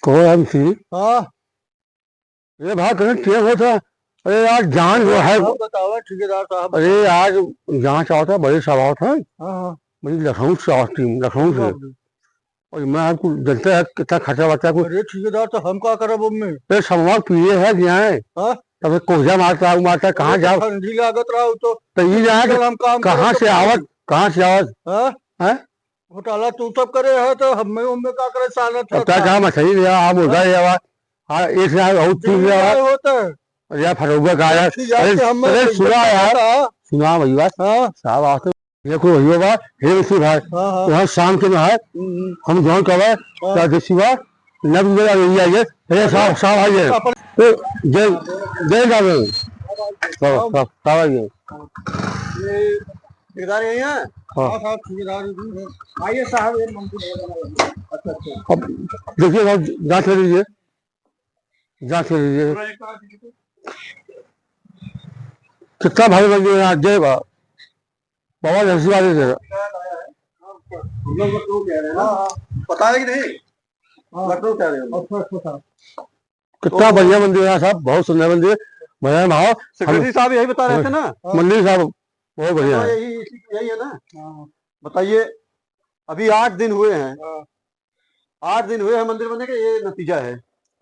कहो एमसी। हाँ ये भाई कहीं टेम हो था। अरे यार जान जो है। बताओ ठेकेदार साहब। अरे आज जांच आओ था, बड़ी सभा था। हाँ हाँ मेरी लखनऊ से आओ टीम, लखनऊ से। और मैं आपको जनता है कितना खर्चा बचा कुछ। अरे ठेकेदार तो हम क्या करब में। ये समवा पिए है दिया है। हाँ तब कोहजा मारता मारता कहाँ जाओ। ठंडी लागत रहा तो ये जाए हम काम कहाँ से आवत, कहाँ से आवत है। घोटाला तू सब करे है तो हमें उनमें क्या करे सालत अब क्या मछली लिया, आप मुर्गा लिया हुआ। हाँ एक से और चीज लिया हुआ। होता है यार फरोगा का यार। अरे सुना यार, सुना भैया साहब आते ये कोई भैया बा हे इसी भाई वहाँ शाम के में है। हम जॉइन करवा क्या देसी बा नब मेरा यही आइए। अरे साहब साहब आइए तो जय जय जावे साहब साहब आइए। ठेकेदार यही है। हाँ साहब ठेकेदार आइए साहब ये मंदिर। अच्छा अच्छा अब देखिए साहब जांच कर लीजिए, जांच कर लीजिए कितना भाई बन गया यहाँ। जय बा बाबा जैसी बात है। पता है कि नहीं लखनऊ कह रहे हो। कितना बढ़िया मंदिर है साहब, बहुत सुंदर मंदिर। भैया भाव सेक्रेटरी साहब यही बता रहे थे ना। मंदिर साहब बहुत बढ़िया है। यही है ना। बताइए अभी 8 दिन हुए हैं, 8 दिन हुए हैं मंदिर बनने के, ये नतीजा है।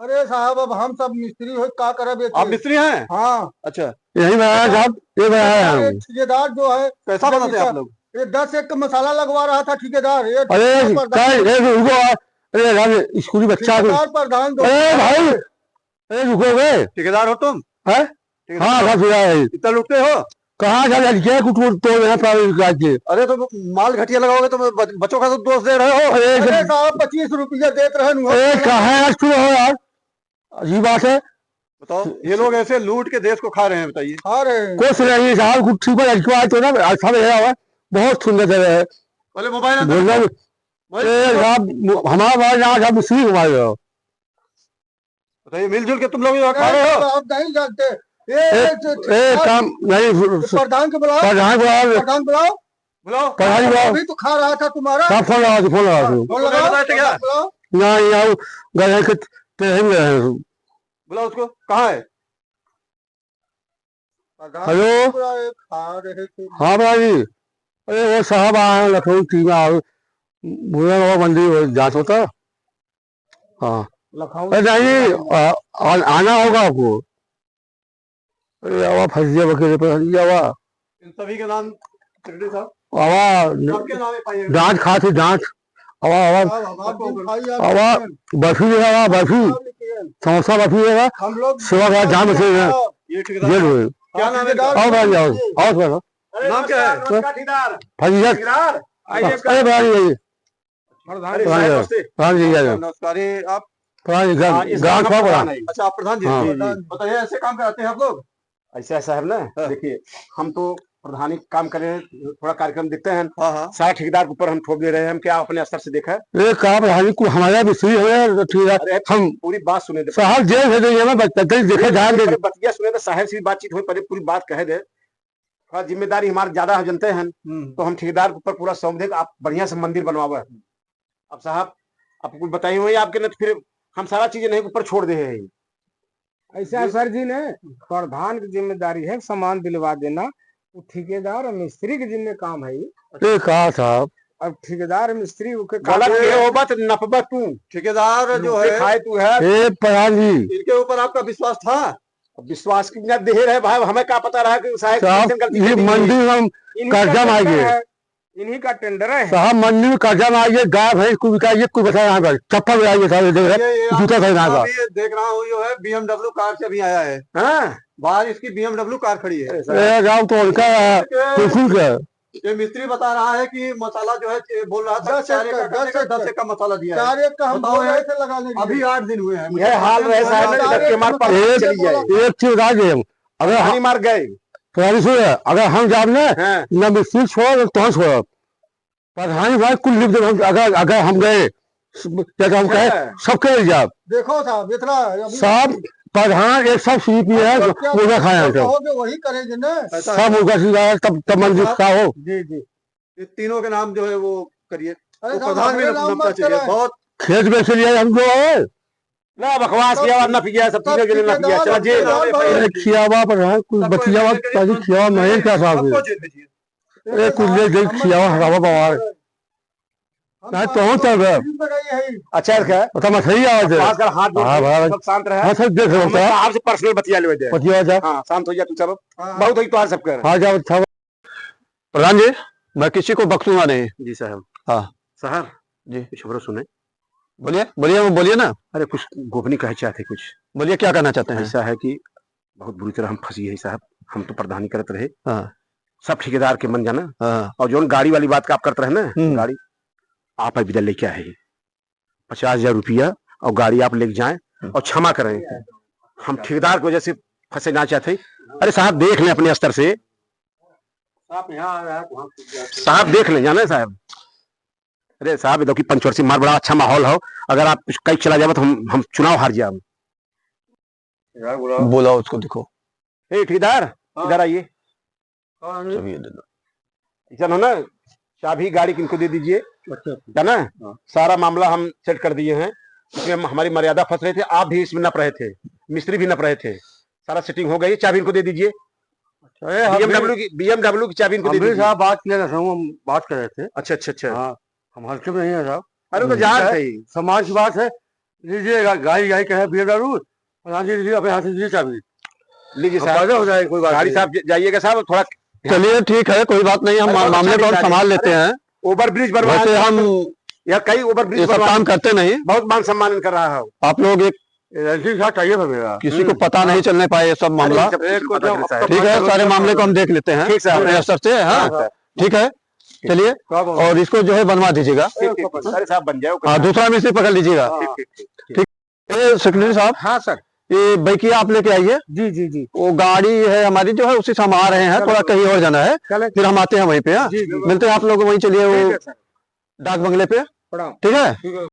अरे साहब अब हम सब मिस्त्री हो क्या करब। आप मिस्त्री हैं? हाँ अच्छा यही बनाया साहब, ये बनाया है। ठेकेदार जो है कैसा बनाते हैं आप लोग? ये 10 एक मसाला लगवा रहा था ठेकेदार। अरे स्कूली बच्चा प्रधान। अरे भाई अरे रुको गए। ठेकेदार हो तुम? है हाँ इतना लुटते हो? कहाँ जा कुछ तो अरे तो माल घटिया लगाओगे तो बच्चों का तो दोष दे रहे हो। अरे साहब 25 रुपया देते रहे। कहाँ यार अजीब बात है। बताओ ये लोग ऐसे लूट के देश को खा रहे हैं, बताइए। खा रहे हैं कुछ नहीं साहब, कुछ ठीक है तो ना अच्छा बहुत सुंदर है। बोले मोबाइल हमारा यहाँ मुस्लिम हमारे बताइए मिलजुल के तुम लोग खा रहे हो। आप नहीं जानते काम नहीं। प्रधान को बुलाओ, प्रधान बुलाओ प्रधान बुलाओ। अभी तो खा रहा था तुम्हारा। फोन लगा नहीं गए के बुलाओ उसको। कहाँ है? हेलो हाँ भाई। अरे वो साहब आए लखनऊ टीम बुरा मंदिर जांच होता। हाँ लखनऊ नहीं आना होगा आपको। अरे आवा फंसिया वकील पे हवा इन सभी के नाम सेक्रेटरी साहब आवा जांच खाती जांच आवा आवा आवा बर्फी है बर्फी समोसा बर्फी है हम लोग सेवा का जाम से ये क्या नाम है? आओ भाई आओ आओ नाम क्या है? फजीयत अरे भाई प्रधान जी नमस्कार। आप प्रधान प्रधान अच्छा आप प्रधान जी बताइए ऐसे काम कराते हैं आप लोग? ऐसा ऐसा है ना। देखिए हम तो प्रधानी काम करें, थोड़ा कार्यक्रम देखते हैं। हाँ सारे ठेकेदार के ऊपर हम थोप दे रहे हैं। हम क्या अपने स्तर से देखा है ये काम प्रधानी को हमारा मिस्त्री है ठीक है। हम पूरी बात सुने दे साहब जेल है मैं देखा ध्यान दे बतिया सुने तो साहब से बातचीत हुई, पहले पूरी बात कह दे। थोड़ा जिम्मेदारी हमारे ज्यादा हम जनते हैं तो हम ठेकेदार के ऊपर पूरा सौंप देंगे। आप बढ़िया से मंदिर बनवावे। अब साहब आपको कुछ बताई हुई आपके न, फिर हम सारा चीजें नहीं ऊपर छोड़ दे हैं। ऐसा सर जी ने प्रधान की जिम्मेदारी है सामान दिलवा देना, वो ठेकेदार और मिस्त्री के जिम्मे काम है। ये कहा साहब अब ठेकेदार मिस्त्री नपबत तू ठेकेदार जो है खाए तू है। प्रधान जी इनके ऊपर आपका विश्वास था? विश्वास की बिना देर है भाई, हमें क्या पता रहा कि साहब ये मंदिर हम कर्जा मांगे। इन्हीं का टेंडर है साहब मंदिर में कर्जा मांगे। गाय भैंस को बिकाइए कोई बताया यहाँ पर चप्पल बिकाइए साहब जूता खरीदना का। देख रहा हूँ जो है BMW कार से अभी आया है। हाँ बाहर इसकी BMW कार खड़ी है। गाँव तो उनका ये मिस्त्री बता रहा है कि मसाला जो है बोल रहा था 10 का मसाला दिया है। अभी 8 दिन हुए हैं। यह हाल रहे एक चीज बता दें अगर हम मार गए अगर हम जाब न मिस्त्री छोड़ो तो छोड़ो प्रधानी भाई कुल लिख दे। अगर हम गए क्या हम कहे सबके जाब देखो साहब इतना साहब प्रधान एक सब सीपी है मुर्गा खाया वही करेंगे ना। सब मुर्गा सीखा तब मंदिर का हो। जी जी ये तीनों के नाम जो है वो करिए। प्रधान भी नपना चाहिए। बहुत खेत में चलिए हम जो है ना बकवास किया और ना पिया, सब चीजें के लिए ना पिया, चला जेल। अरे खियावा पर है कुछ बचियावा ताजी खियावा नहीं क्या साहब अरे कुछ ले गई खियावा हरावा बवार ना तो चल रहा अच्छा है पता मत सही आवाज है हाथ जोड़ हाँ के भाई सब शांत रहे। हाँ सर देख रहा हूँ साहब आपसे पर्सनल बतिया ले दे। बचिया जा हाँ शांत हो जा तू, सब बहुत हुई तो आज सब कर। हाँ जाओ अच्छा प्रधान जी मैं किसी को बख्शूंगा नहीं। जी साहब। हाँ साहब जी कुछ खबर सुने। बोलिए बोलिए बोलिए ना अरे कुछ गोपनीय कह चाहते कुछ। बोलिए क्या कहना चाहते हैं। ऐसा है कि बहुत बुरी तरह हम फंसी है साहब, हम तो प्रधानी करते रहे, हाँ सब ठेकेदार के मन जाना, हाँ और जो गाड़ी वाली बात का आप करते रहे ना, गाड़ी आप विदा लेके आए 50,000 रुपया और गाड़ी आप लेके जाएं और क्षमा करें, हम ठेकेदार की वजह से फंसे ना चाहते। अरे साहब देख लें अपने स्तर से, साहब देख लें जाना साहब। अरे साहब देखो कि पंचवर्षीय मार बड़ा अच्छा माहौल हो, अगर आप कुछ कहीं चला जाए तो हम चुनाव हार जाए। बोला उसको देखो ठेकेदार इधर आइए, चलो ना चाबी गाड़ी किनको दे दीजिए, है ना। सारा मामला हम सेट कर दिए हैं, इसमें हमारी मर्यादा फंस रहे थे, आप भी इसमें नप रहे थे, मिस्त्री भी नप रहे थे, सारा सेटिंग हो गई, चाबी इनको दे दीजिए। बीएमडब्ल्यू की चाबी इनको दे दीजिए। साहब बात किया था हम बात कर रहे थे। अच्छा अच्छा अच्छा हाँ हम हल्के में नहीं है साहब। अरे तो जान सही समाज की बात है, लीजिएगा गाड़ी गाड़ी कहे बीएमडब्ल्यू लीजिए अपने हाथ से दीजिए चाबी लीजिए साहब, हो जाए कोई बात गाड़ी साहब जाइएगा साहब थोड़ा। चलिए ठीक है कोई बात नहीं, हम मामले को संभाल लेते हैं। ओवर ब्रिज बनवा, वैसे हम या कई ओवर ब्रिज सब काम करते नहीं, बहुत मान सम्मान कर रहा है। आप लोग एक चाहिए किसी को पता नहीं चलने पाए ये सब मामला। ठीक है सारे मामले को हम देख लेते हैं अपने स्तर से। हाँ ठीक है चलिए, और इसको जो है बनवा दीजिएगा। अरे साहब बन जाओ। हाँ दूसरा मिस्त्री पकड़ लीजिएगा। ठीक सेक्रेटरी साहब। हाँ सर। ये बाइकिया आप लेके आइए। जी जी जी। वो गाड़ी है हमारी जो है उसी से हम आ रहे हैं, थोड़ा कहीं और जाना है, फिर हम आते हैं वहीं पे। मिलते हैं आप लोग वहीं, चलिए वो डाक बंगले पे। ठीक है।